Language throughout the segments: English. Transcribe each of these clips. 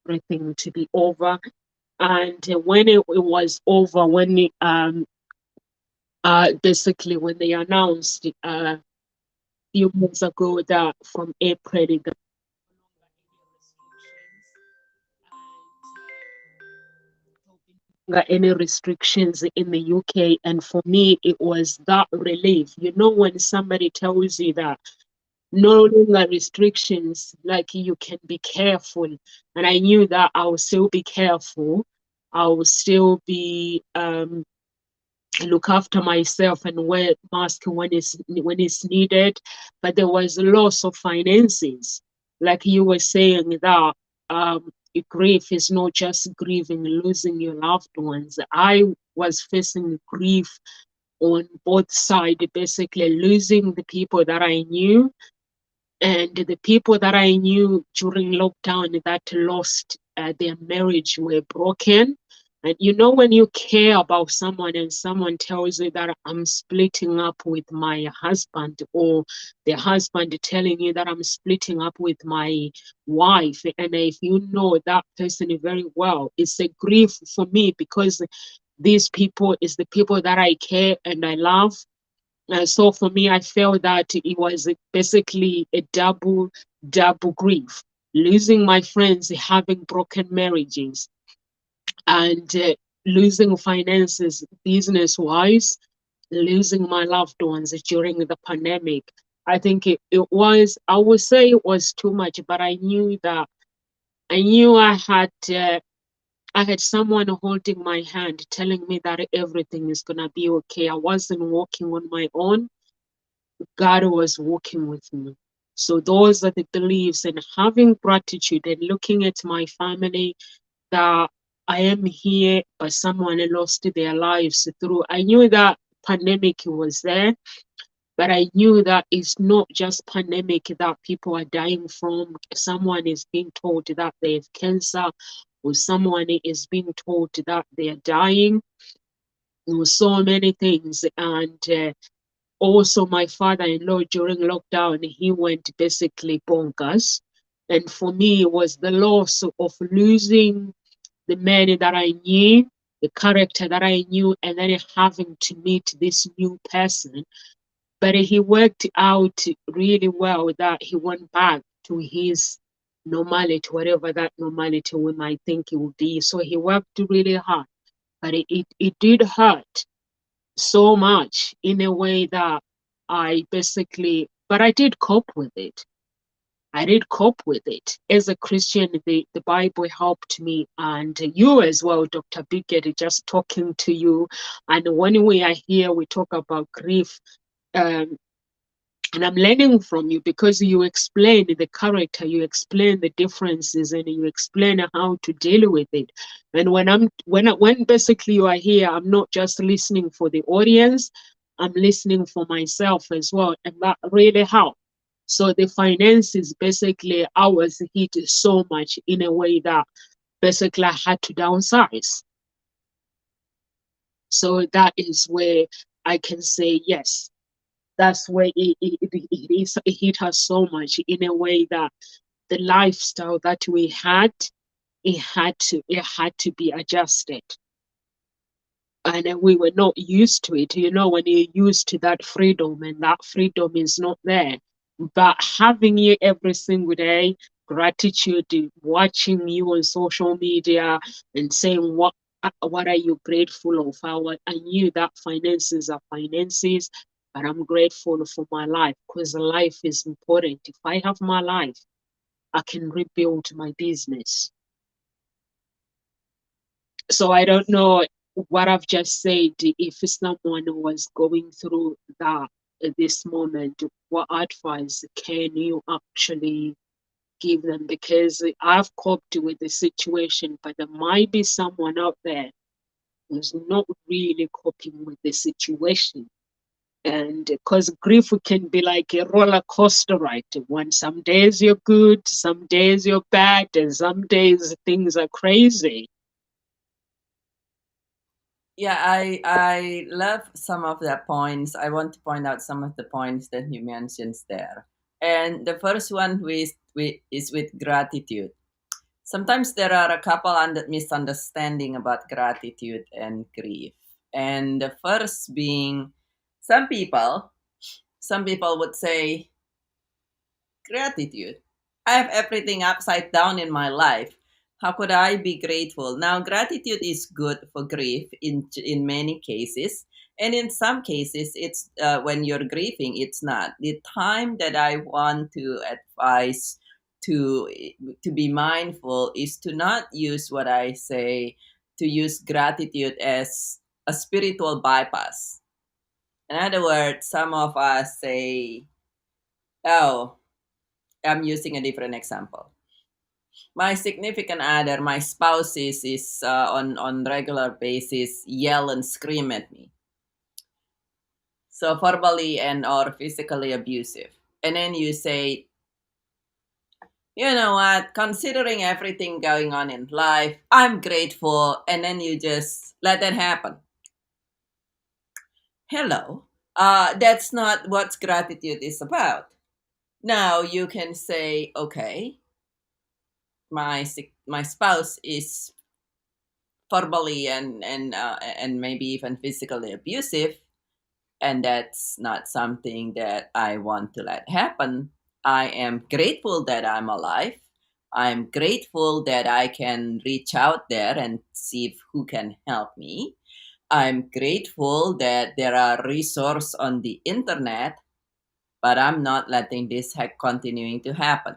everything to be over. And when it was over, when basically when they announced few months ago that from April there were any restrictions in the UK. And for me, it was that relief. You know, when somebody tells you that no longer restrictions, like you can be careful. And I knew that I will still be careful. I will still be look after myself and wear mask when it's needed. But there was loss of finances, like you were saying that grief is not just grieving losing your loved ones. I was facing grief on both sides, basically losing the people that I knew, and the people that I knew during lockdown that lost their marriage were broken. And you know, when you care about someone and someone tells you that I'm splitting up with my husband, or the husband telling you that I'm splitting up with my wife, and if you know that person very well, it's a grief for me because these people is the people that I care and I love. So for me, I felt that it was basically a double grief. Losing my friends, having broken marriages, and losing finances business wise, losing my loved ones during the pandemic. I think it was, I would say it was too much, but I knew I had someone holding my hand, telling me that everything is gonna be okay. I wasn't walking on my own. God was working with me. So those are the beliefs, and having gratitude and looking at my family that I am here, but someone lost their lives through. I knew that pandemic was there, but I knew that it's not just pandemic that people are dying from. Someone is being told that they have cancer, or someone is being told that they are dying. There were so many things, and also my father-in-law during lockdown, he went basically bonkers. And for me, it was the loss of losing the man that I knew, the character that I knew, and then having to meet this new person. But he worked out really well that he went back to his normality, whatever that normality we might think it would be. So he worked really hard, but it did hurt so much in a way that I basically, but I did cope with it. I did cope with it. As a Christian, the Bible helped me, and you as well, Dr. Biggett, just talking to you. And when we are here, we talk about grief. Um, and I'm learning from you because you explain the character, you explain the differences, and you explain how to deal with it. And when basically you are here, I'm not just listening for the audience, I'm listening for myself as well, and that really helped. So the finances, basically, I was hit so much in a way that basically I had to downsize. So that is where I can say yes, that's where it hit us so much in a way that the lifestyle that we had, it had to be adjusted. And we were not used to it. You know, when you're used to that freedom, and that freedom is not there. But having you every single day, gratitude, watching you on social media and saying what are you grateful of? I knew that finances are finances, but I'm grateful for my life because life is important. If I have my life, I can rebuild my business. So I don't know what I've just said. If someone was going through that at this moment, what advice can you actually give them? Because I've coped with the situation, but there might be someone out there who's not really coping with the situation. And because grief can be like a roller coaster ride. When some days you're good, some days you're bad, and some days things are crazy. Yeah, I love some of the points. I want to point out some of the points that you mentioned there. And the first one is with gratitude. Sometimes there are a couple misunderstanding about gratitude and grief. And the first being, some people, some people would say gratitude. I have everything upside down in my life. How could I be grateful? Now, gratitude is good for grief in many cases, and in some cases, it's when you're grieving, it's not. The time that I want to advise to to be mindful is to not use what I say, to use gratitude as a spiritual bypass. In other words, some of us say, "Oh, I'm using a different example. My significant other, my spouse is on regular basis yell and scream at me, so verbally and or physically abusive. And then you say, you know what? Considering everything going on in life, I'm grateful, and then you just let that happen. Hello, that's not what gratitude is about. Now you can say, okay, my spouse is verbally and maybe even physically abusive, and that's not something that I want to let happen. I am grateful that I'm alive. I'm grateful that I can reach out there and see who can help me. I'm grateful that there are resources on the internet, but I'm not letting this continuing to happen.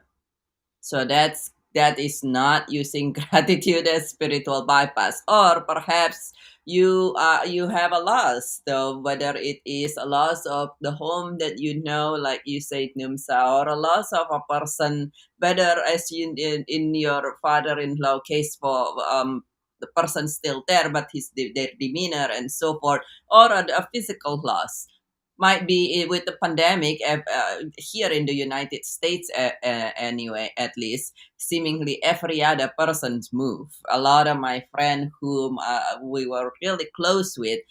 So that is not using gratitude as spiritual bypass. Or perhaps you have a loss, though, whether it is a loss of the home that you know, like you said, Numsa, or a loss of a person, whether as in your father-in-law case, for the person still there, but their demeanor and so forth, or a physical loss might be with the pandemic here in the United States, anyway, at least seemingly every other person's move. A lot of my friends whom we were really close with,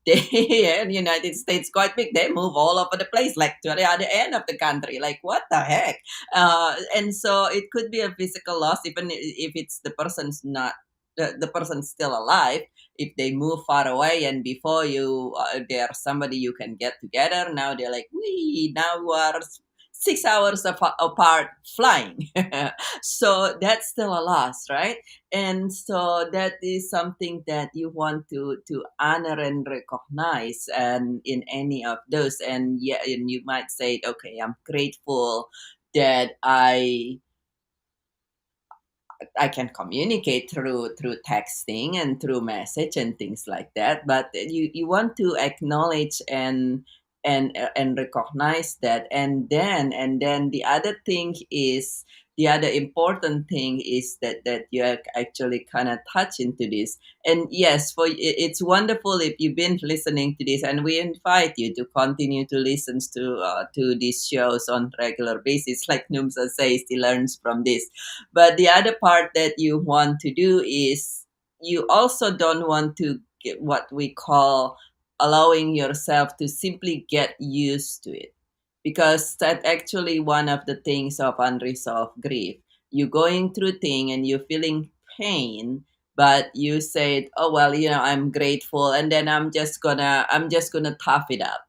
they in the United States quite big. They move all over the place, like to the other end of the country. Like what the heck? And so it could be a physical loss, even if it's the person's not the person's still alive. If they move far away, and before you there's somebody you can get together, now they're like, we now are 6 hours apart flying. So that's still a loss, right? And so that is something that you want to honor and recognize, and in any of those. And yeah, and you might say, okay, I'm grateful that I can communicate through texting and through message and things like that. But you want to acknowledge and recognize that, and then the other thing is, the other important thing is that you actually kind of touch into this. And yes, it's wonderful if you've been listening to this, and we invite you to continue to listen to these shows on regular basis. Like Numsa says, he learns from this. But the other part that you want to do is, you also don't want to get what we call allowing yourself to simply get used to it, because that actually one of the things of unresolved grief. You're going through thing and you're feeling pain, but you said, oh well, I'm grateful, and then I'm just gonna tough it up.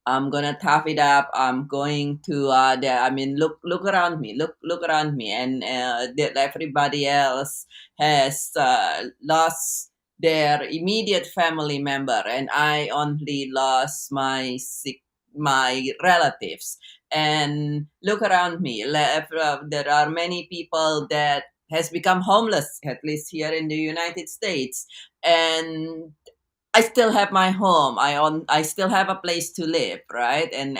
I'm gonna tough it up. I'm going to I mean, look around me, look around me, and that everybody else has lost their immediate family member, and I only lost my relatives. And look around me. There are many people that has become homeless, at least here in the United States, and I still have my home. I still have a place to live, right? And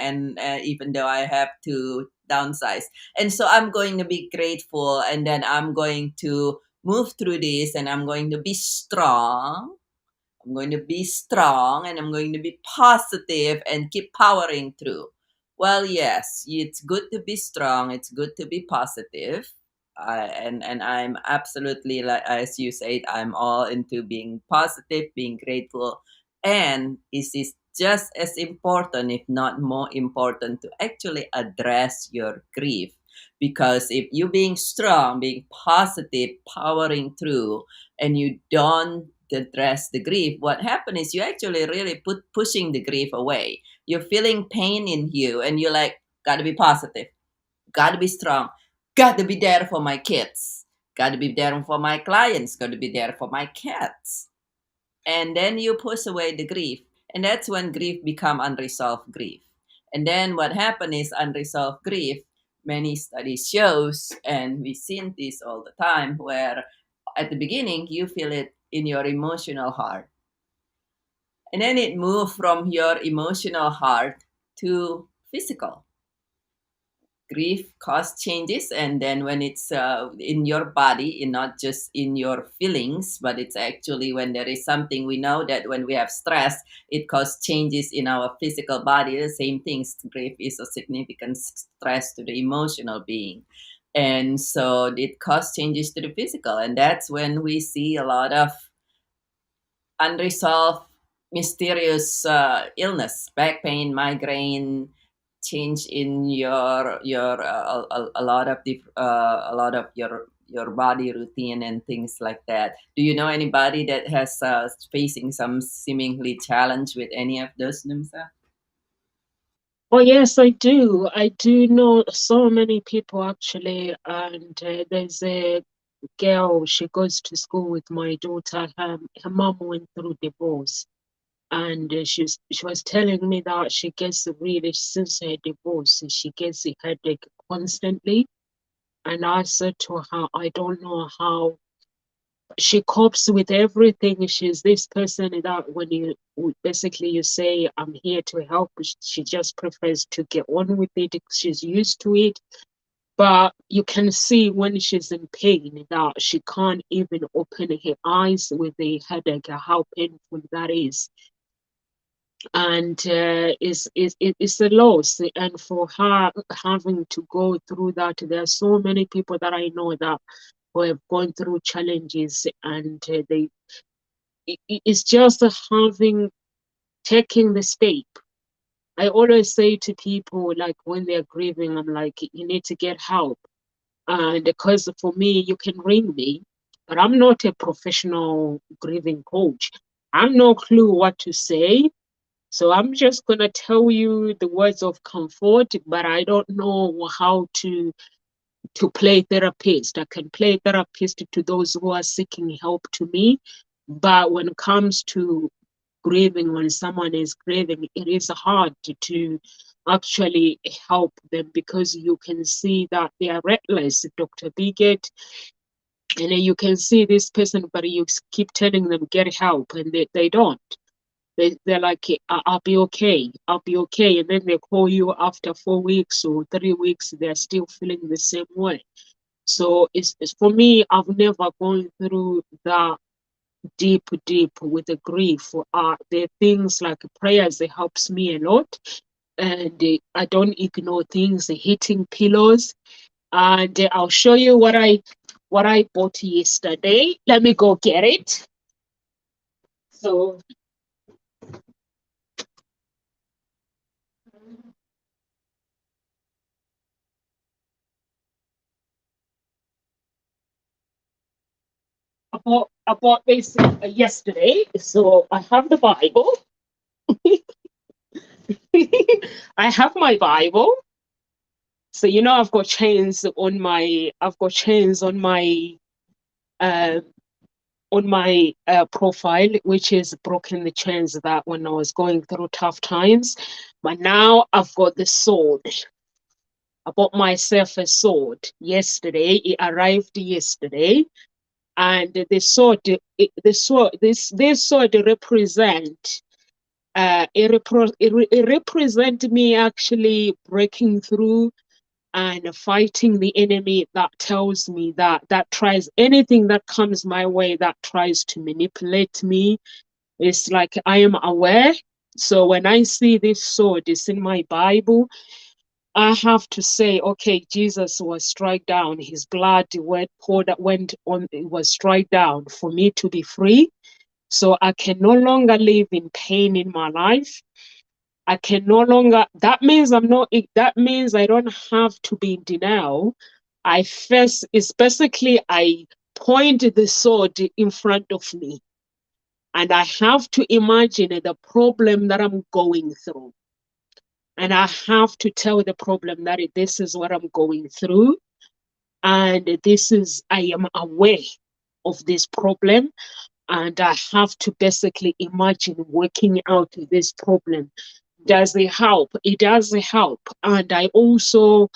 even though I have to downsize, and so I'm going to be grateful, and then I'm going to move through this, and I'm going to be strong. I'm going to be strong, and I'm going to be positive and keep powering through. Well, yes, it's good to be strong. It's good to be positive. And I'm absolutely, like as you said, I'm all into being positive, being grateful, and it is just as important, if not more important, to actually address your grief. Because if you being strong, being positive, powering through, and you don't address the grief, what happens is you actually really pushing the grief away. You're feeling pain in you, and you're like, gotta be positive, gotta be strong, gotta be there for my kids, gotta be there for my clients, gotta be there for my cats. And then you push away the grief, and that's when grief become unresolved grief. And then what happened is unresolved grief, many studies shows, and we've seen this all the time, where at the beginning you feel it in your emotional heart, and then it moved from your emotional heart to physical. Grief cause changes, and then when it's in your body, and not just in your feelings, but it's actually when there is something, we know that when we have stress, it causes changes in our physical body. The same things, grief is a significant stress to the emotional being, and so it causes changes to the physical, and that's when we see a lot of unresolved mysterious illness, back pain, migraine, change in a lot of a lot of your body routine and things like that. Do you know anybody that has facing some seemingly challenge with any of those, Numsa? Oh, yes, I do. I do know so many people actually. And there's a girl, she goes to school with my daughter. Her mom went through divorce. And she was telling me that she gets really, since her divorce, she gets a headache constantly. And I said to her, I don't know how she copes with everything. She's this person that when you basically you say, I'm here to help, she just prefers to get on with it. She's used to it. But you can see when she's in pain that she can't even open her eyes with the headache, how painful that is. And it's a loss. And for her having to go through that, there are so many people that I know that who have gone through challenges, and it's just having taking the step. I always say to people, like when they're grieving, I'm like, you need to get help. And because for me, you can ring me, but I'm not a professional grieving coach. I'm no clue what to say. So I'm just going to tell you the words of comfort, but I don't know how to play therapist. I can play therapist to those who are seeking help to me. But when it comes to grieving, when someone is grieving, it is hard to actually help them because you can see that they are reckless, Dr. Bigot, and then you can see this person, but you keep telling them get help, and they don't. They're like, I'll be okay, I'll be okay. And then they call you after 4 weeks or 3 weeks, they're still feeling the same way. So it's for me, I've never gone through that deep with the grief. There are things like prayers, it helps me a lot. And I don't ignore things, hitting pillows. And I'll show you what I bought yesterday. Let me go get it. So I bought this yesterday. So I have the Bible. I have my Bible. So I've got chains uh, on my profile, which is broken the chains that when I was going through tough times. But now I've got the sword. I bought myself a sword yesterday. It arrived yesterday, and the sword, this sword represent. It represent me actually breaking through and fighting the enemy that tells me that tries anything that comes my way that tries to manipulate me. It's like I am aware. So when I see this sword, it's in my Bible. I have to say, okay, Jesus was struck down. His blood went on, it was struck down for me to be free. So I can no longer live in pain in my life. I can no longer, that means I'm not, that means I don't have to be in denial. I first, it's basically, I point the sword in front of me and I have to imagine the problem that I'm going through. And I have to tell the problem that this is what I'm going through. And this is, I am aware of this problem. And I have to basically imagine working out this problem. Does it help? It does help. And I also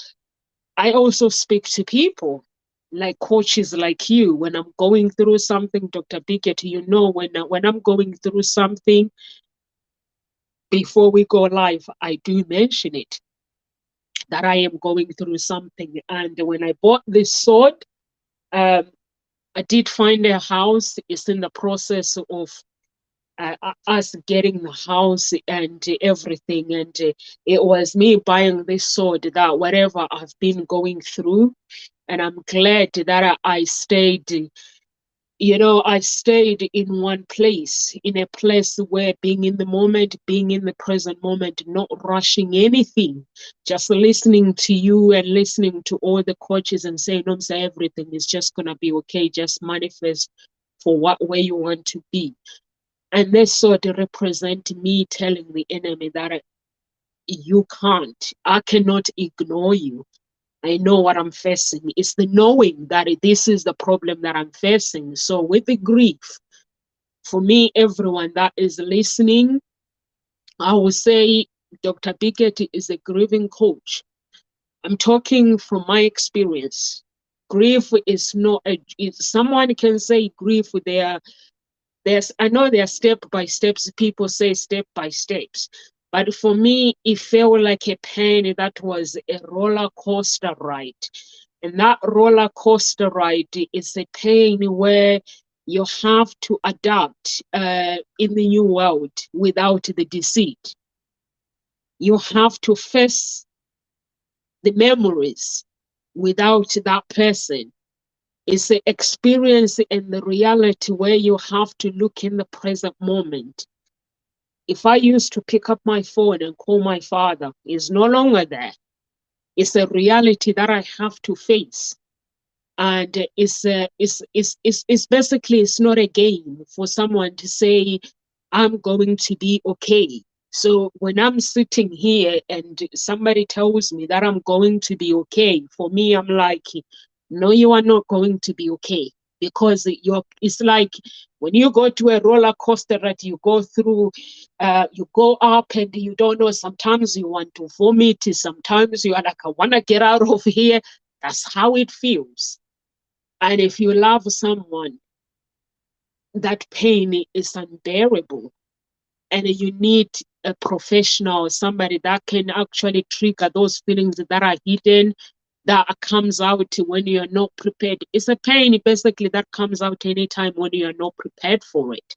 speak to people like coaches like you when I'm going through something, Dr. Biggett, when I'm going through something before we go live, I do mention it that I am going through something. And when I bought this sword, um, I did find a house. It's in the process of us getting the house and everything. And it was me buying this sword that whatever I've been going through. And I'm glad that I stayed, I stayed in one place, in a place where being in the moment, being in the present moment, not rushing anything, just listening to you and listening to all the coaches and saying, no, say everything is just going to be okay. Just manifest for what way you want to be. And this sort of represent me telling the enemy that you can't, I cannot ignore you. I know what I'm facing. It's the knowing that this is the problem that I'm facing. So with the grief, for me, everyone that is listening, I will say Dr. Biggett is a grieving coach. I'm talking from my experience. Grief is not someone can say grief, I know there are step by steps. People say step by steps. But for me, it felt like a pain that was a roller coaster ride. And that roller coaster ride is a pain where you have to adapt in the new world without the deceit. You have to face the memories without that person. It's the experience and the reality where you have to look in the present moment. If I used to pick up my phone and call my father, he's no longer there. It's a reality that I have to face. And it's basically, it's not a game for someone to say, I'm going to be okay. So when I'm sitting here and somebody tells me that I'm going to be okay, for me, I'm like, no, you are not going to be okay. Because it's like when you go to a roller coaster that you go through, you go up and you don't know, sometimes you want to vomit, sometimes you are like, I want to get out of here. That's how it feels. And if you love someone, that pain is unbearable. And you need a professional, somebody that can actually trigger those feelings that are hidden, that comes out when you're not prepared. It's a pain basically that comes out anytime when you're not prepared for it.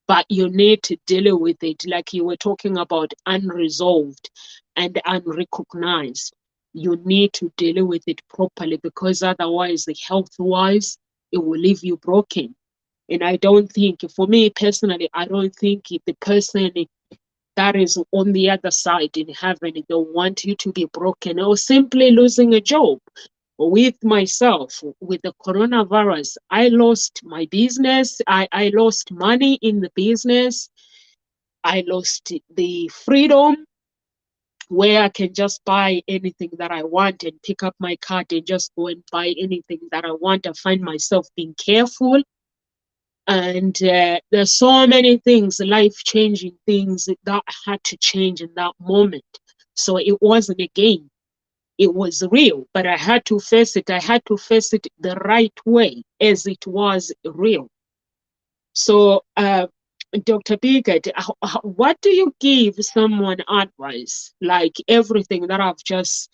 But you need to deal with it, like you were talking about, unresolved and unrecognized. You need to deal with it properly, because otherwise, health wise, it will leave you broken. And I don't think, for me personally, I don't think the person that is on the other side in heaven, they want you to be broken or simply losing a job. With myself, with the coronavirus, I lost my business. I lost money in the business. I lost the freedom where I can just buy anything that I want and pick up my card and just go and buy anything that I want. I find myself being careful. And there's so many things, life-changing things that I had to change in that moment. So it wasn't a game. It was real, but I had to face it. I had to face it the right way, as it was real. So, Dr. Biggett, what do you give someone advice? Like everything that I've just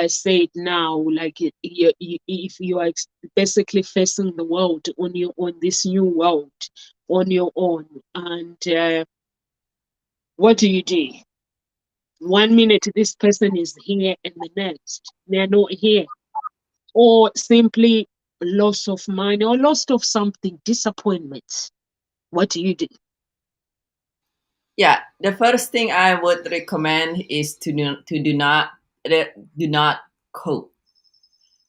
said now, like if you are basically facing the world on this new world on your own, and what do you do? 1 minute this person is here, and the next they're not here, or simply loss of money or loss of something, disappointments. What do you do? Yeah, the first thing I would recommend is do not cope.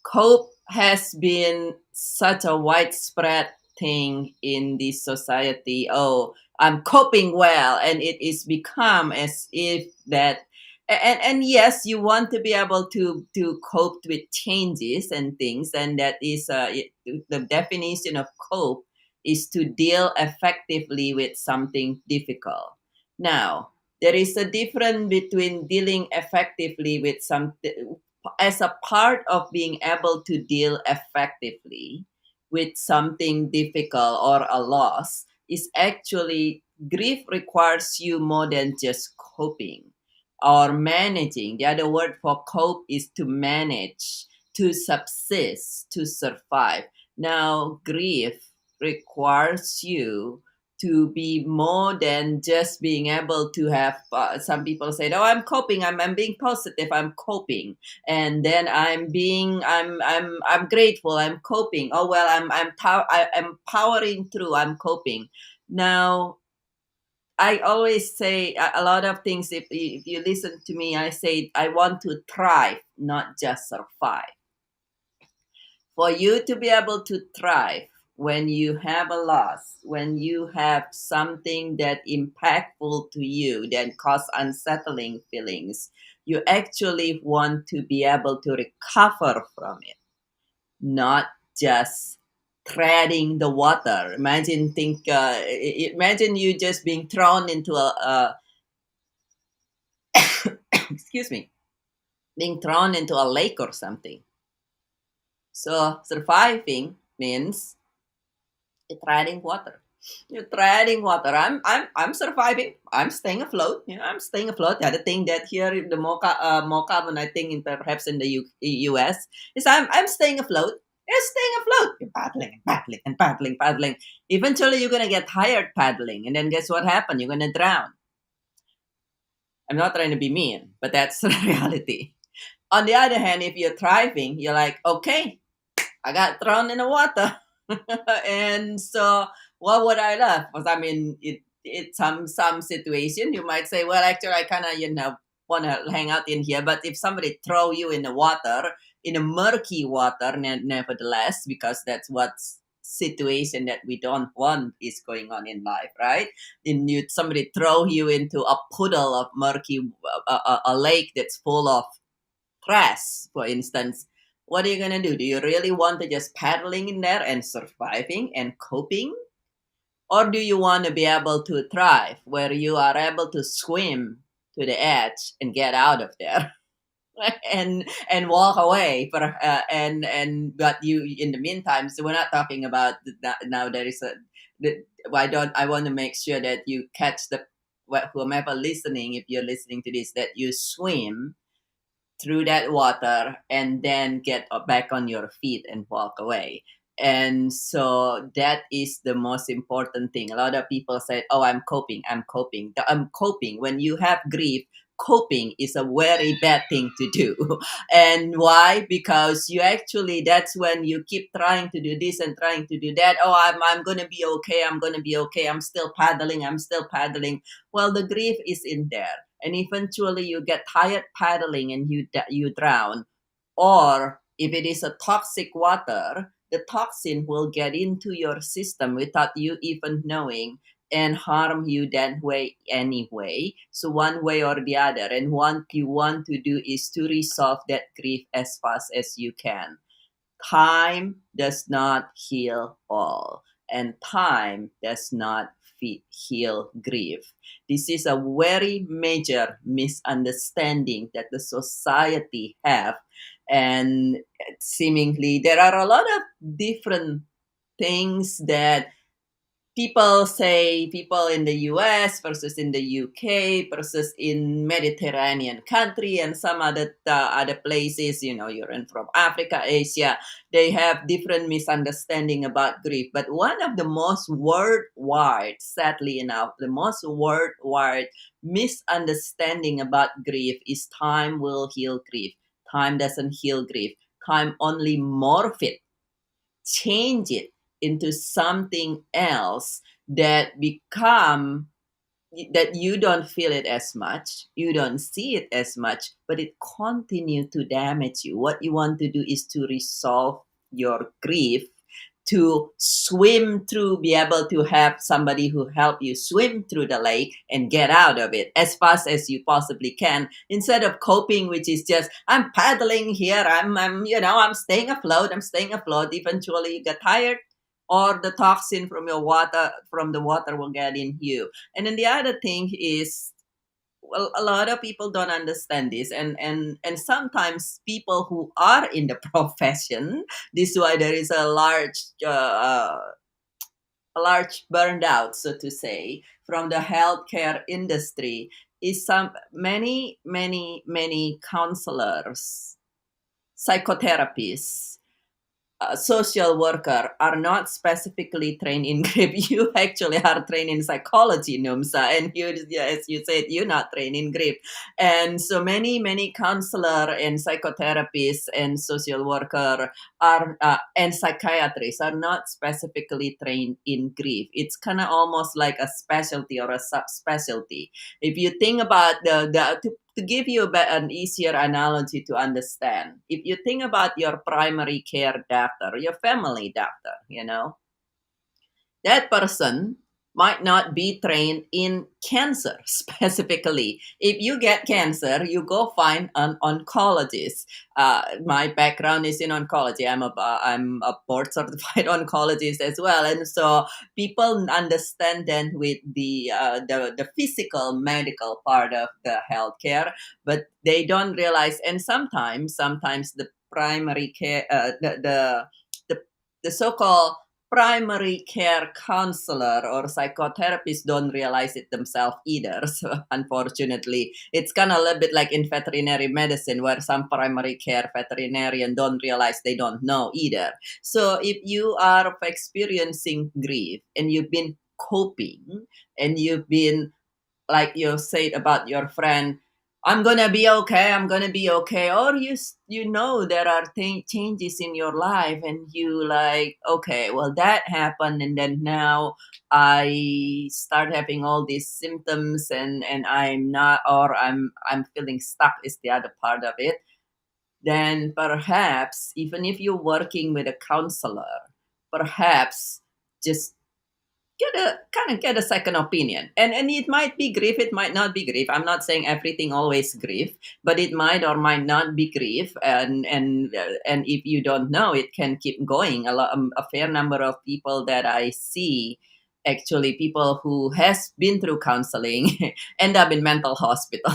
Cope has been such a widespread thing in this society. Oh, I'm coping well, and it is become as if that. And yes, you want to be able to cope with changes and things, and that is the definition of cope is to deal effectively with something difficult. Now, there is a difference between dealing effectively with something as a part of being able to deal effectively with something difficult or a loss is actually grief requires you more than just coping or managing. The other word for cope is to manage, to subsist, to survive. Now, grief requires you to be more than just being able to have some people say, oh, I'm coping, I'm being positive, I'm coping, and then I'm grateful, I'm coping, oh well, I'm powering through, I'm coping. Now, I always say a lot of things. If you listen to me, I say I want to thrive, not just survive. For you to be able to thrive when you have a loss, when you have something that impactful to you that cause unsettling feelings, you actually want to be able to recover from it, not just treading the water. Imagine you just being thrown into a excuse me, being thrown into a lake or something. So surviving means you're treading water. You're treading water. I'm surviving. I'm staying afloat. I'm staying afloat. The other thing that here in the more common, I think, in perhaps in the US, is I'm staying afloat. You're staying afloat. You're paddling and paddling and paddling, paddling. Eventually, you're gonna get tired paddling, and then guess what happened? You're gonna drown. I'm not trying to be mean, but that's the reality. On the other hand, if you're thriving, you're like, okay, I got thrown in the water. And so what would I love? Because I mean, it some situation you might say, well, actually, I kind of want to hang out in here. But if somebody throw you in the water, in a murky water, nevertheless, because that's what situation that we don't want is going on in life, right? And somebody throw you into a puddle of murky, a lake that's full of trash, for instance, what are you gonna do? Do you really want to just paddling in there and surviving and coping? Or do you want to be able to thrive where you are able to swim to the edge and get out of there and walk away and but you in the meantime, so we're not talking about now there is a why don't I want to make sure that you catch the whomever listening, if you're listening to this, that you swim through that water and then get back on your feet and walk away. And so that is the most important thing. A lot of people say, oh, I'm coping, I'm coping. I'm coping. When you have grief, coping is a very bad thing to do. And why? Because you actually, that's when you keep trying to do this and trying to do that. Oh, I'm going to be okay. I'm going to be okay. I'm still paddling. I'm still paddling. Well, the grief is in there, and eventually you get tired paddling and you drown. Or if it is a toxic water, the toxin will get into your system without you even knowing and harm you that way anyway. So one way or the other, and what you want to do is to resolve that grief as fast as you can. Time does not heal all, and time does not heal grief. This is a very major misunderstanding that the society have, and seemingly there are a lot of different things that people say, people in the US versus in the UK versus in Mediterranean country and some other places, you're in from Africa, Asia, they have different misunderstanding about grief. But one of the most worldwide, sadly enough, the most worldwide misunderstanding about grief is time will heal grief. Time doesn't heal grief. Time only morph it, change it into something else that become that you don't feel it as much, you don't see it as much, but it continue to damage you. What you want to do is to resolve your grief, to swim through, be able to have somebody who help you swim through the lake and get out of it as fast as you possibly can, instead of coping, which is just, I'm paddling here, I'm I'm staying afloat, I'm staying afloat. Eventually you get tired, or the toxin from the water will get in you. And then the other thing is, well, a lot of people don't understand this, and sometimes people who are in the profession, this is why there is a large burned out, so to say, from the healthcare industry, is some many counselors, psychotherapists, social worker are not specifically trained in grief. You actually are trained in psychology, Numsa, and you, as you said, you're not trained in grief. And so many counselor and psychotherapists and social worker are and psychiatrists are not specifically trained in grief. It's kind of almost like a specialty or a subspecialty. If you think about to give you an easier analogy to understand, if you think about your primary care doctor, your family doctor, that person might not be trained in cancer specifically. If you get cancer, you go find an oncologist. My background is in oncology. I'm a board certified oncologist as well, and so people understand then with the physical medical part of the healthcare, but they don't realize. And sometimes the primary care, the the so-called primary care counselor or psychotherapist don't realize it themselves either. So unfortunately, it's kind of a little bit like in veterinary medicine, where some primary care veterinarian don't realize they don't know either. So if you are experiencing grief and you've been coping, and you've been, like you said about your friend, I'm gonna be okay, I'm gonna be okay, or you know there are changes in your life, and you like, okay, well, that happened, and then now I start having all these symptoms, and I'm not, or I'm feeling stuck is the other part of it. Then perhaps, even if you're working with a counselor, perhaps just get a second opinion. And it might be grief, it might not be grief. I'm not saying everything always grief, but it might or might not be grief. And if you don't know, it can keep going. A fair number of people that I see, actually people who has been through counseling, end up in mental hospital.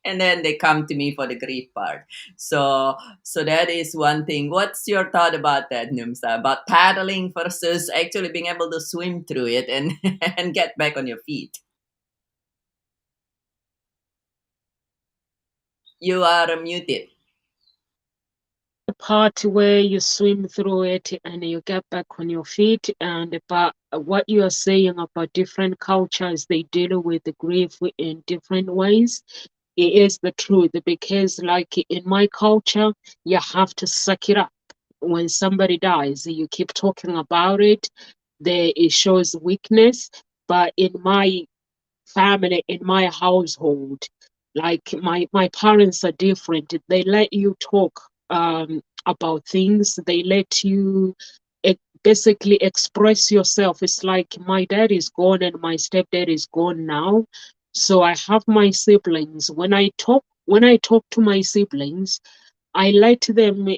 And then they come to me for the grief part. So that is one thing. What's your thought about that, Numsa? About paddling versus actually being able to swim through it and and get back on your feet? You are muted. The part where you swim through it and you get back on your feet, and about what you are saying about different cultures, they deal with the grief in different ways. It is the truth, because like in my culture, you have to suck it up. When somebody dies, you keep talking about it, there it shows weakness. But in my family, in my household, like my parents are different. They let you talk about things, they let you basically express yourself. It's like my dad is gone and my stepdad is gone now, so I have my siblings. When I talk to my siblings, I let them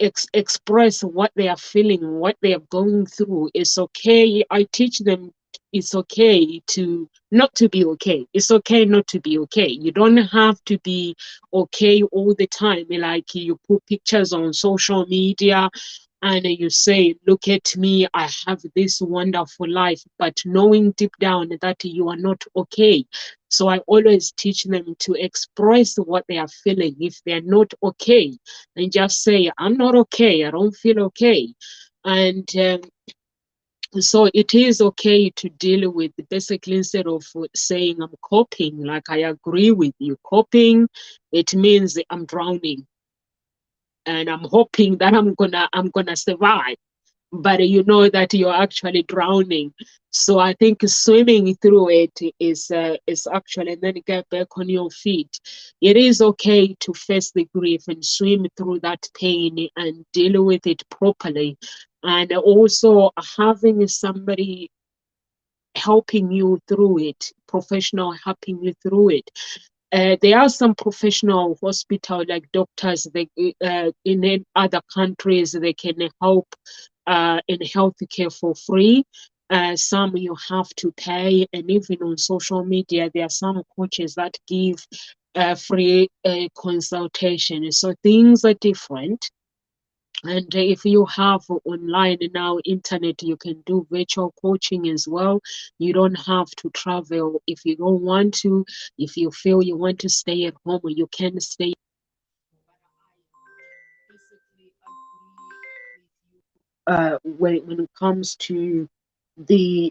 express what they are feeling, what they are going through. It's okay. I teach them it's okay to not to be okay. It's okay not to be okay. You don't have to be okay all the time. Like you put pictures on social media and you say, look at me, I have this wonderful life, but knowing deep down that you are not okay. So I always teach them to express what they are feeling. If they're not okay, and just say, I'm not okay, I don't feel okay. And so it is okay to deal with, basically, instead of saying I'm coping. Like, I agree with you, coping, it means I'm drowning and I'm hoping that I'm gonna survive. but you know that you're actually drowning. So I think swimming through it is actually, and then get back on your feet. It is okay to face the grief and swim through that pain and deal with it properly. And also having somebody helping you through it, professional helping you through it. There are some professional hospital like doctors they in other countries they can help in healthcare for free. Some you have to pay, and even on social media there are some coaches that give free consultation. So things are different. And if you have online now, internet, you can do virtual coaching as well. You don't have to travel if you don't want to. If you feel you want to stay at home, you can stay. Basically, when it comes to the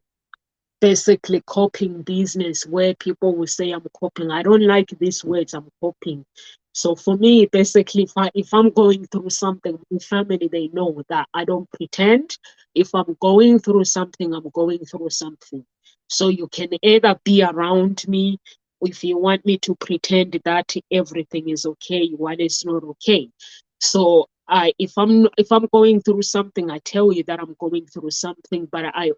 basically coping business where people will say I'm coping. I don't like these words, I'm coping. So for me, basically, if I'm going through something, my family they know that I don't pretend. If I'm going through something, I'm going through something. So you can either be around me, if you want me to pretend that everything is okay when it's not okay. So if I'm going through something, I tell you that I'm going through something, but I'm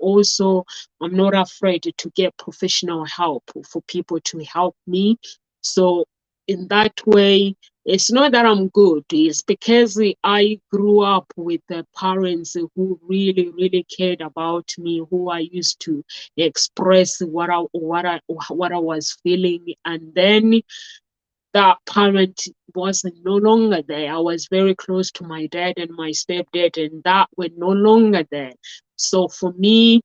not afraid to get professional help for people to help me. So in that way, it's not that I'm good. It's because I grew up with the parents who really, really cared about me, who I used to express what I was feeling, and then that parent was no longer there. I was very close to my dad and my stepdad, and that were no longer there. So for me,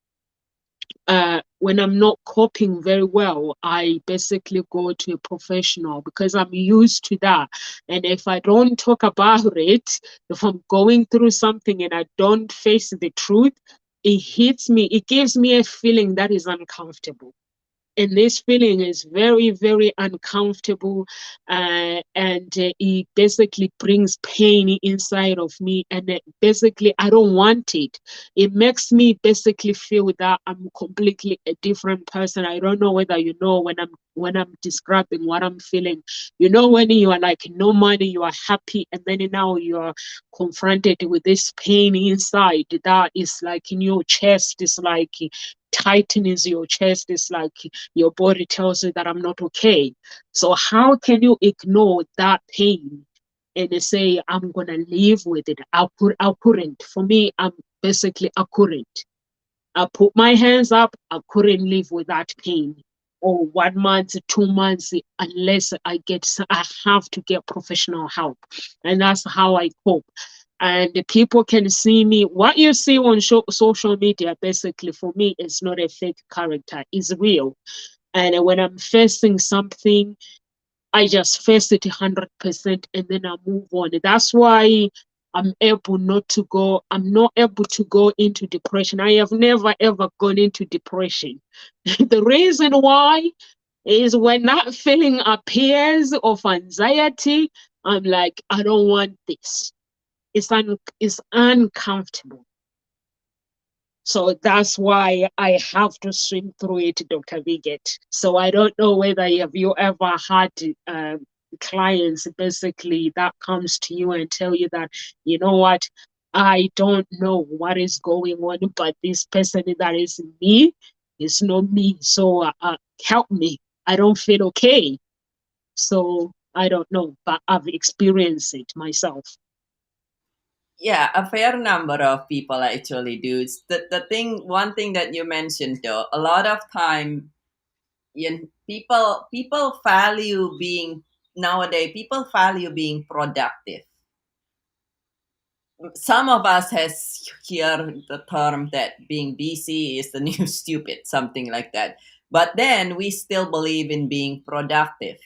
when I'm not coping very well, I basically go to a professional because I'm used to that. And if I don't talk about it, if I'm going through something and I don't face the truth, it hits me, it gives me a feeling that is uncomfortable, and this feeling is very, very uncomfortable, and it basically brings pain inside of me, and basically I don't want it. It makes me basically feel that I'm completely a different person. I don't know whether you know when I'm describing what I'm feeling. You know, when you are like no money, you are happy, and then now you are confronted with this pain inside that is like in your chest. It's like tightens your chest. It's like your body tells you that I'm not okay. So how can you ignore that pain and say I'm gonna live with it? I couldn't. For me, I couldn't. I put my hands up. I couldn't live with that pain. Or 1 month, 2 months, unless I have to get professional help, and that's how I cope. And the people can see me. What you see on social media, basically, for me, is not a fake character. It's real. And when I'm facing something, I just face it 100% and then I move on. That's why I'm not able to go into depression. I have never ever gone into depression. The reason why is when that feeling appears of anxiety, I'm like, I don't want this. It's uncomfortable. So that's why I have to swim through it, Dr. Viget. So I don't know whether have you ever had clients basically that comes to you and tell you that, you know what, I don't know what is going on, but this person that is me is not me. So help me. I don't feel okay. So I don't know, but I've experienced it myself. Yeah, a fair number of people actually do. One thing that you mentioned though, a lot of time, people value being nowadays. People value being productive. Some of us has heard the term that being busy is the new stupid, something like that. But then we still believe in being productive.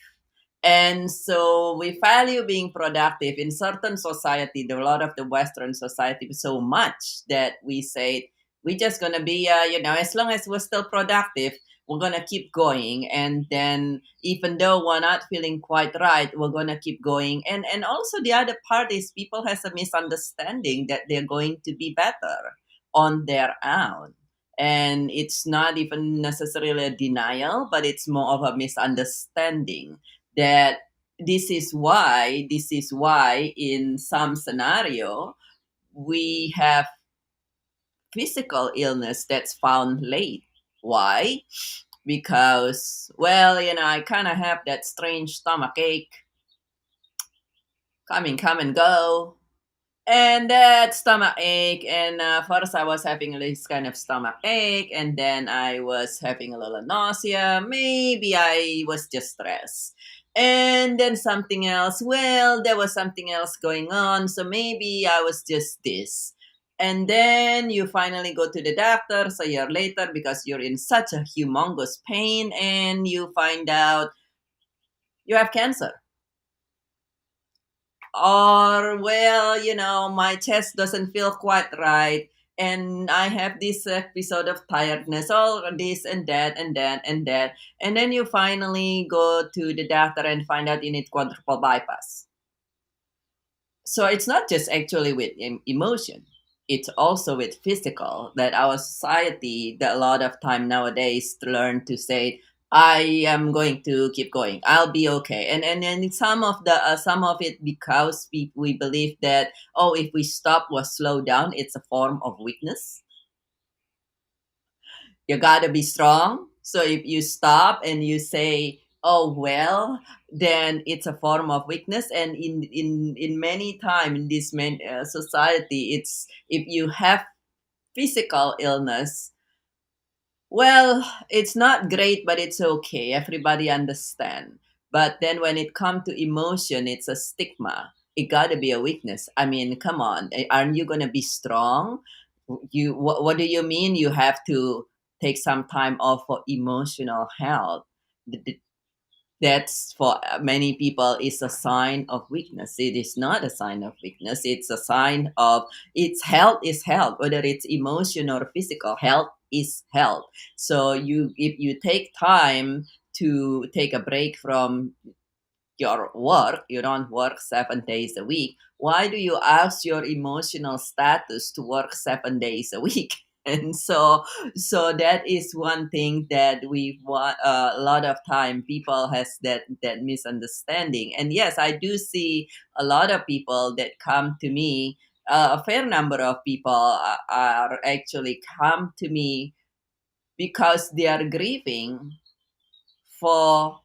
And so we value being productive in certain society, a lot of the Western society, so much that we say we're just gonna be, as long as we're still productive, we're gonna keep going. And then even though we're not feeling quite right, we're gonna keep going. And also the other part is people has a misunderstanding that they're going to be better. on their own. And it's not even necessarily a denial, but it's more of a misunderstanding that this is why in some scenario we have physical illness that's found late. Why? Because, well, I kind of have that strange stomach ache, come and go. And that stomach ache, and first I was having this kind of stomach ache, and then I was having a little nausea. Maybe I was just stressed. And then something else, well, there was something else going on, so maybe I was just this. And then you finally go to the doctor a year later because you're in such a humongous pain, and you find out you have cancer. Or, well, my chest doesn't feel quite right, and I have this episode of tiredness, all this and that and that and that. And then you finally go to the doctor and find out you need quadruple bypass. So it's not just actually with emotion, it's also with physical, that our society that a lot of time nowadays to learn to say, I am going to keep going, I'll be okay. And some of it because we believe that, oh, if we stop or slow down, it's a form of weakness. You gotta be strong. So if you stop and you say, "Oh well," then it's a form of weakness. And in many time in this society, it's if you have physical illness, well, it's not great, but it's okay. Everybody understand. But then when it comes to emotion, it's a stigma. It got to be a weakness. I mean, come on. Aren't you going to be strong? What do you mean you have to take some time off for emotional health? That's for many people is a sign of weakness. It is not a sign of weakness. It's a sign of its health is health, whether it's emotional or physical. Health is health. So if you take time to take a break from your work, you don't work 7 days a week. Why do you ask your emotional status to work 7 days a week? And so that is one thing that we want. A lot of time people has that misunderstanding. And yes, I do see a lot of people that come to me. A fair number of people are actually come to me because they are grieving for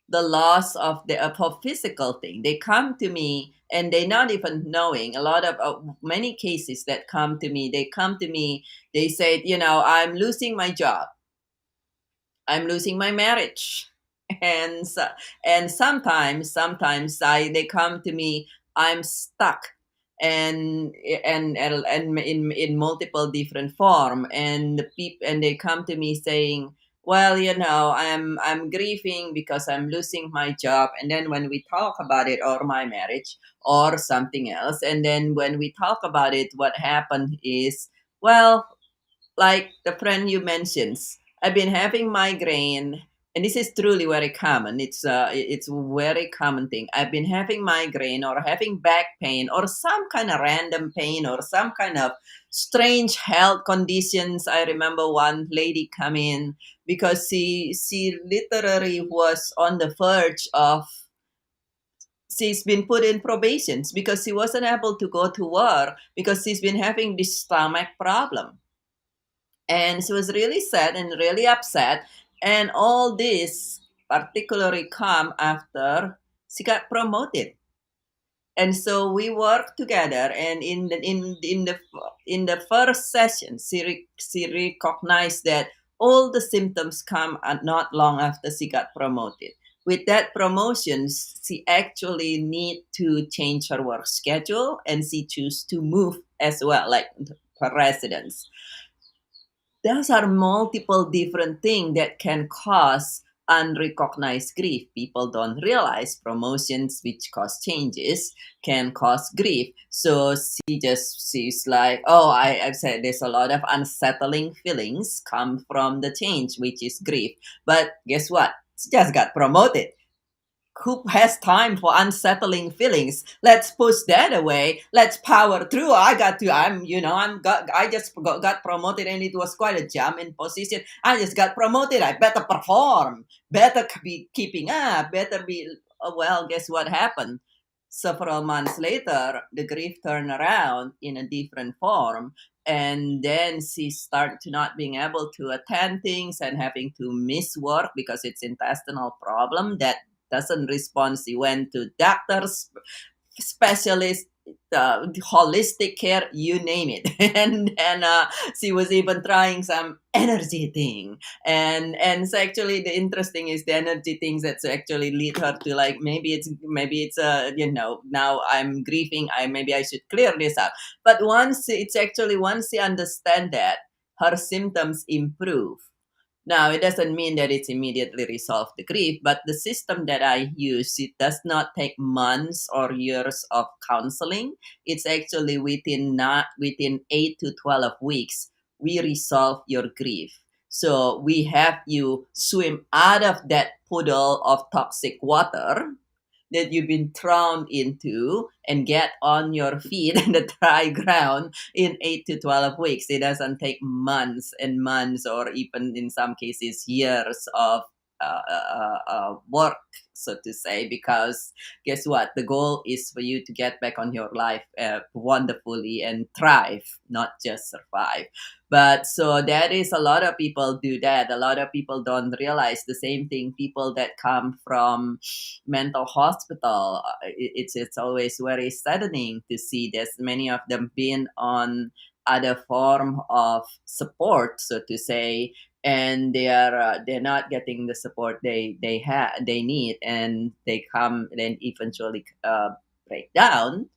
the loss of the for physical thing. They come to me and they not even knowing. A lot of many cases that come to me, they come to me, they say, I'm losing my job, I'm losing my marriage. And and sometimes they come to me, I'm stuck. And in multiple different form, and and they come to me saying, well, I'm grieving because I'm losing my job. And then when we talk about it, or my marriage or something else, and then when we talk about it, what happened is, well, like the friend you mentioned, I've been having migraine, and this is truly very common. It's a very common thing. I've been having migraine or having back pain or some kind of random pain or some kind of strange health conditions. I remember one lady come in because she literally was on the verge of, she's been put in probations because she wasn't able to go to work because she's been having this stomach problem, and she was really sad and really upset. And all this particularly come after she got promoted. And so we worked together, and in the first session, she recognized that all the symptoms come not long after she got promoted. With that promotion, she actually need to change her work schedule, and she choose to move as well, like her residence. Those are multiple different things that can cause unrecognized grief. People don't realize promotions which cause changes can cause grief. So she's like, oh, I've said there's a lot of unsettling feelings come from the change, which is grief. But guess what? She just got promoted. who has time for unsettling feelings? Let's push that away. Let's power through. I just got promoted, and it was quite a jump in position. I just got promoted. I better perform, better be keeping up, better be. Well, guess what happened? Several months later, the grief turned around in a different form, and then she started to not being able to attend things and having to miss work because it's intestinal problem that doesn't respond. She went to doctors, specialist, holistic care, you name it. And she was even trying some energy thing. And so actually the interesting is the energy things that's actually lead her to, like, maybe it's now I'm grieving, maybe I should clear this up. But once she understand that, her symptoms improve. Now, it doesn't mean that it's immediately resolved the grief, but the system that I use, it does not take months or years of counseling. It's actually within 8 to 12 weeks, we resolve your grief. So we have you swim out of that puddle of toxic water that you've been thrown into and get on your feet in the dry ground in 8 to 12 weeks. It doesn't take months and months, or even in some cases years of work, so to say, because guess what? The goal is for you to get back on your life wonderfully and thrive, not just survive. But so that is, a lot of people do that. A lot of people don't realize the same thing. People that come from mental hospital, it's always very saddening to see that many of them been on other form of support, so to say, and they're not getting the support they need, and they come then eventually break down.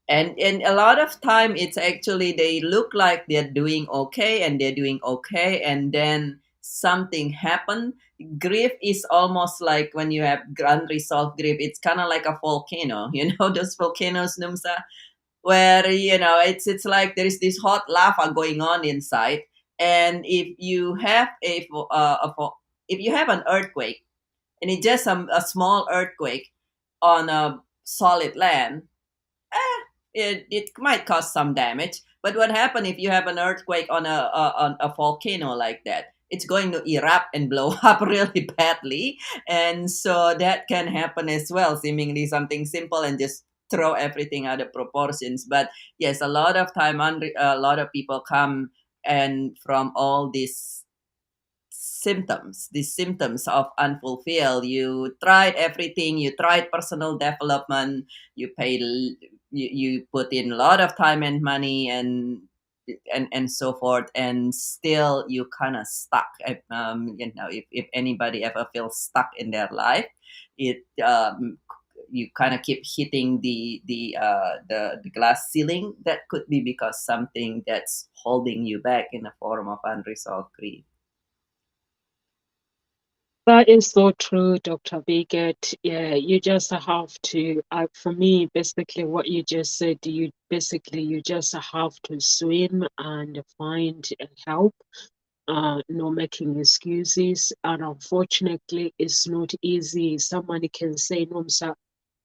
And a lot of time it's actually they look like they're doing okay, and they're doing okay, and then something happened. Grief is almost like when you have unresolved grief, it's kind of like a volcano. Those volcanoes, Numsa, where it's like there is this hot lava going on inside. And if you have if you have an earthquake, and it's just a small earthquake on a solid land, it might cause some damage. But what happens if you have an earthquake on a volcano like that? It's going to erupt and blow up really badly, and so that can happen as well. Seemingly something simple, and just throw everything out of proportions. But yes, a lot of time, a lot of people come and from all these symptoms of unfulfilled. You tried everything, you tried personal development, you paid you put in a lot of time and money, and so forth, and still you kind of stuck. If anybody ever feels stuck in their life, it you kind of keep hitting the glass ceiling. That could be because something that's holding you back in the form of unresolved grief. That is so true, Dr. Bigot. Yeah, you just have to, for me, basically what you just said, you just have to swim and find help, no making excuses. And unfortunately, it's not easy. Someone can say, no, sir,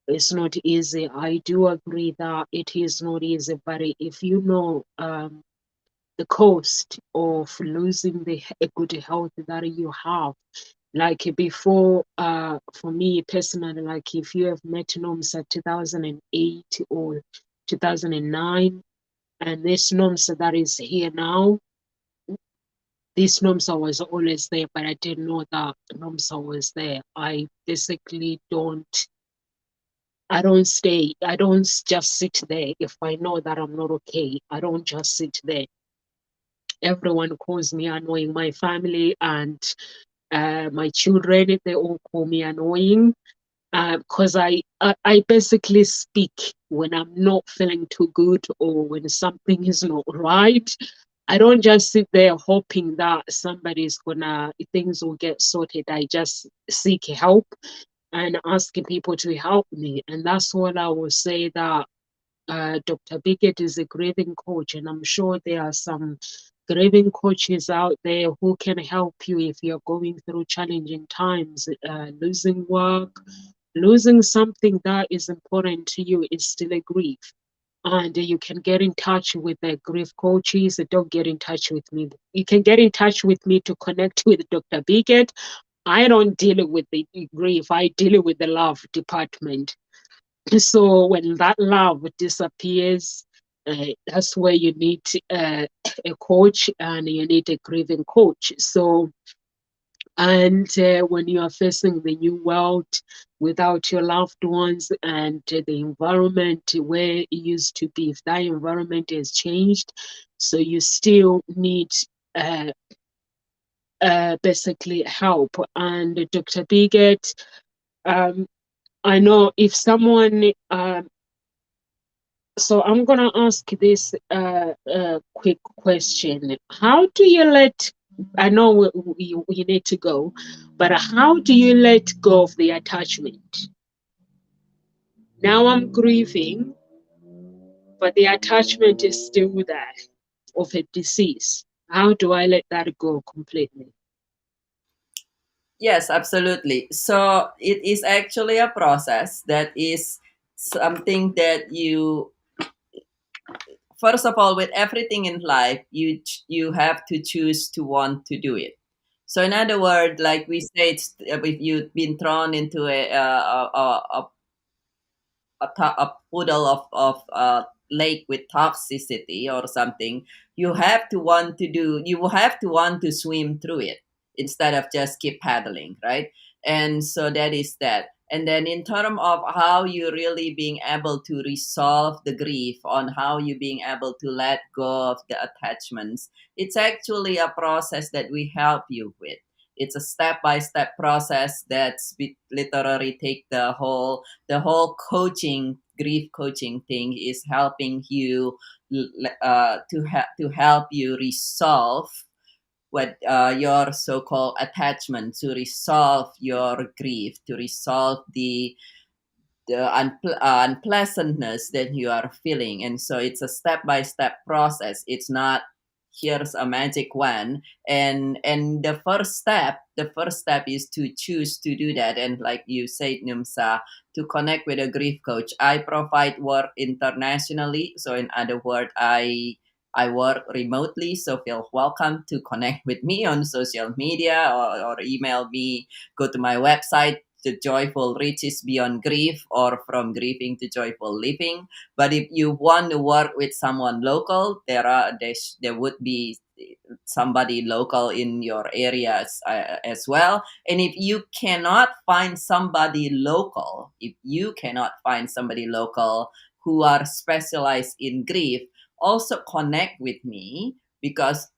it's not easy. I do agree that it is not easy, but if you know the cost of losing the good health that you have, like before, for me personally, like if you have met norms at 2008 or 2009, and this norms that is here now, this NOMSA was always there, but I didn't know that NOMSA was there. I basically I don't stay, I don't just sit there. If I know that I'm not okay, I don't just sit there. Everyone calls me annoying. My family and my children, they all call me annoying, because I basically speak when I'm not feeling too good or when something is not right. I don't just sit there hoping that things will get sorted. I just seek help and asking people to help me. And that's what I will say, that Dr. Bigot is a grieving coach, and I'm sure there are some grieving coaches out there who can help you if you're going through challenging times, losing work, Losing something that is important to you is still a grief. And you can get in touch with the grief coaches. Don't get in touch with me. You can get in touch with me to connect with Dr. Bigot. I don't deal with the grief, I deal with the love department. So when that love disappears, that's where you need a coach, and you need a grieving coach. So, and when you are facing the new world without your loved ones, and the environment where it used to be, if that environment has changed, so you still need uh, basically help. And Dr. Bigot, um, I know if someone so I'm gonna ask this quick question. How do you let, I know we need to go, but how do you let go of the attachment? Now I'm grieving, but the attachment is still there of a disease. How do I let that go completely? Yes, absolutely. So it is actually a process that is something that you, first of all, with everything in life, you have to choose to want to do it. So in other words, like we say, if you've been thrown into a poodle of lake with toxicity or something, you will have to want to swim through it instead of just keep paddling, right? And so that is that. And then in terms of how you really being able to resolve the grief, on how you being able to let go of the attachments, it's actually a process that we help you with. It's a step-by-step process that's literally take the whole coaching, grief coaching thing is helping you to help you resolve what your so-called attachment, to resolve your grief, to resolve the unpleasantness that you are feeling. And so it's a step-by-step process. It's not here's a magic wand. And the first step is to choose to do that. And like you said, Numsa, to connect with a grief coach. I provide work internationally, so in other words, I work remotely, so feel welcome to connect with me on social media, or email me. Go to my website, The Joyful Riches Beyond Grief, or From Grieving to Joyful Living. But if you want to work with someone local, there would be somebody local in your area as well. And if you cannot find somebody local who are specialized in grief, also connect with me, because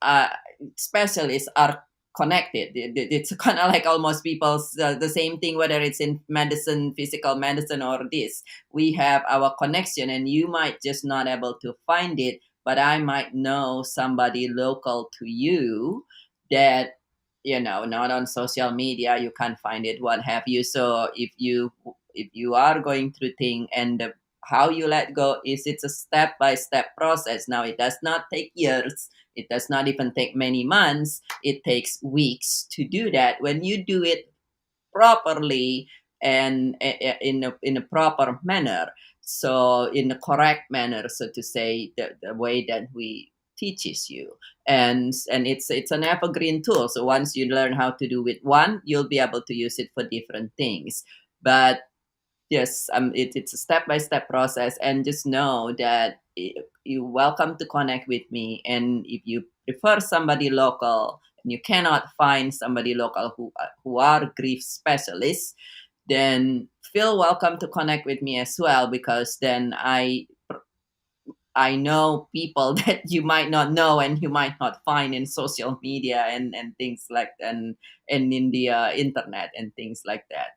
specialists are connected. It's kind of like almost people's the same thing, whether it's in medicine, physical medicine, or this. We have our connection, and you might just not able to find it, but I might know somebody local to you that, not on social media, you can't find it, what have you. So if you are going through thing, and how you let go is, it's a step by step process. Now it does not take years, it does not even take many months, it takes weeks to do that when you do it properly, and in a proper manner, so in a correct manner, so to say, the way that we teaches you. And it's an evergreen tool, so once you learn how to do it one, you'll be able to use it for different things. But yes, it's a step by step process, and just know that you're welcome to connect with me. And if you prefer somebody local, and you cannot find somebody local who are grief specialists, then feel welcome to connect with me as well, because then I know people that you might not know, and you might not find in social media, and things like, and in the internet and things like that.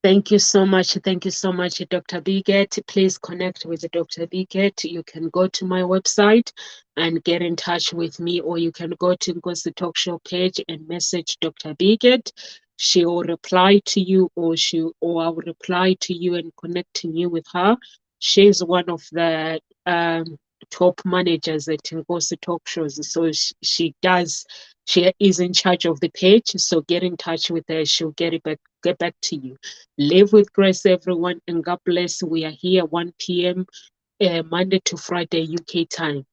Thank you so much. Thank you so much, Dr. Biget. Please connect with Dr. Biget. You can go to my website and get in touch with me, or you can go to Ngozi Talk Show page and message Dr. Biget. She will reply to you, or I will reply to you and connecting you with her. She's one of the top managers at Ngosi Talk Shows. So she is in charge of the page. So get in touch with her. She'll get back to you. Live with grace, everyone, and God bless. We are here 1 p.m. Monday to Friday UK time.